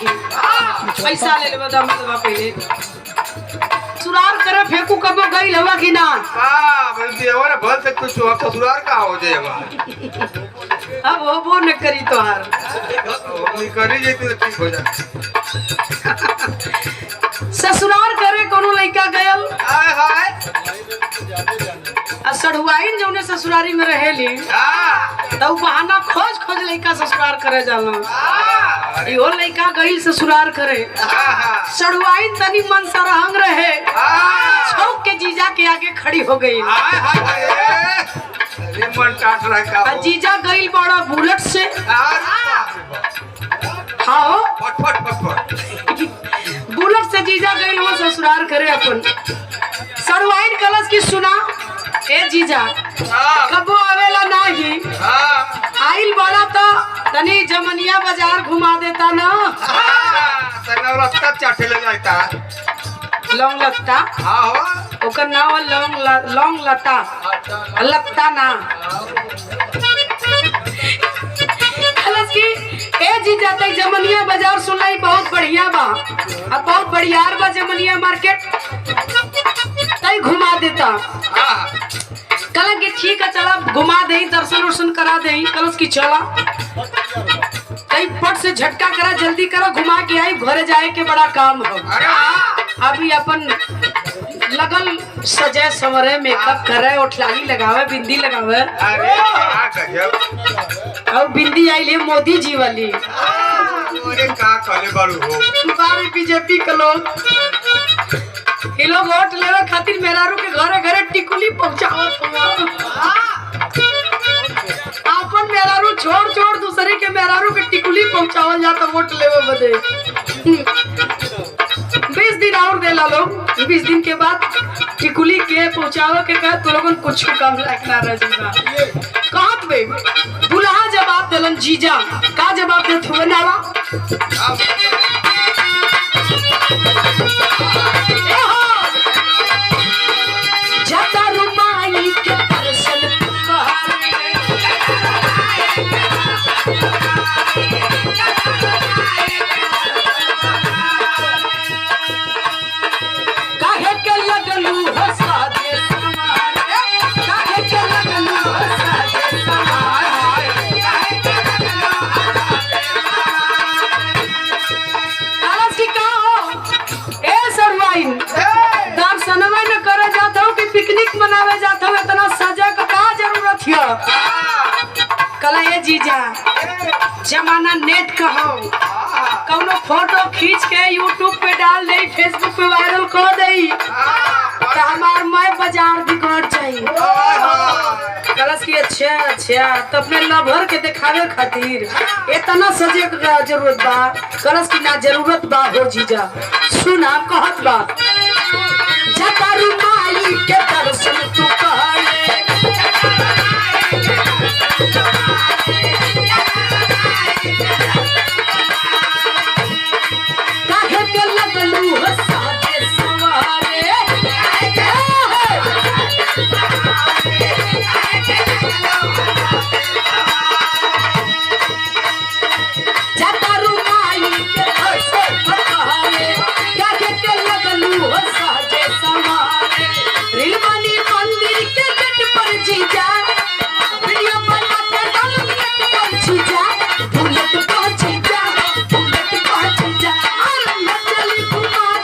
पैसा ले ले बता पहले सुरार करे फेंकू कब गई हवा कि ना हां बल्कि और भल तक कुछ हो सुरार का हो जाएगा अब वो न करी तोहार नहीं करी जे तो ठीक हो जाए ससुराल करे कोनो लइका गयल हाय हाय आ सढ़ुआइन जौने ससुरारी में रहेली हां तो बहाना खोज खोज लइका ससुराल करे जाला इहो लइका गइल ससुराल करे सढ़ुआइन तनी मन सरहंग रहे छौक के जीजा के आगे खड़ी हो गई अरे मन काट रहा है का जीजा गइल बड़ा बुलेट से हाँ फट फट फट फट बुलेट से जीजा गइल वो ससुराल करे अपन सढ़ुआइन कलश की सुना ए जीजा कबो आवेला नाही आइल बड़ा तो तनी जमनिया बाजार घुमा देता ना रस्ता चाटे ले जाता लौंग लत्ता हां हो ओकर नाम लौंग लता लत्ता ना कलश की ए जीजा तक जमनिया बाजार सुनाई बहुत बढ़िया बा अब बहुत बढ़िया बा जमनिया मार्केट तई घुमा देता कल के ठीक है चला घुमा दे दर्शन वर्शन करा दे कल उसकी चला कई फट से झटका करा जल्दी करो घुमा के आई घरे जाए के बड़ा काम हो अभी अपन लगल सजे सवरे मेकअप करे ओठलाली लगावे बिंदी लगावे अरे क्या गजब और बिंदी आई ले मोदी जी वाली अरे का करे बारू हो बारे बीजेपी के लोग ये लोग वोट लेवे खातिर मेहरारू के घरे घरे टिकुली पहुंचावत हुआ अपन मेहरारू छोड़ छोड़ दूसरे के मेहरारू के टिकुली पहुंचावल जाता वोट लेवे बदे 20 दिन और दे ला लोग 20 दिन के बाद टिकुली के पहुंचावे के कहे तो लोगन कुछ कम रखना रह जीवा कहत बे दुल्हा जवाब देलन जीजा का जवाब देत हुए नावा जाता रुमाई के दर्शन काहे के लगलू हंसा दे समारे काहे के लगलू हंसा दे समारे काहे के लगलू हंसा दे समारे की का हो ए सरवाइन दर्शनवा न करे जात हो कि पिकनिक मनावे जात हो इतना सजा का जरूरत है कला ये जीजा जमाना नेट का हो कौनो फोटो खींच के यूट्यूब पे डाल दे फेसबुक पे वायरल कर दे तो हमार मैं बाजार बिगड़ जाई कलश की अच्छा तो अपने लवर के दिखावे खातिर इतना सजे का जरूरत बा कलश की ना जरूरत बा हो जीजा सुना कहत बा जता रुमाली के दर्शन तू कहले काहे के लगलू हंसा दे सवारे जता रुमाली के दर्शन तू कहले काहे के लगलू हंसा दे सवारे रिलवानी मंदिर के गेट पर जीजा वीडियो बना के डाल नेट पर जीजा बुलेट पर जीजा बुलेट पर जीजा अरे नचली कुमार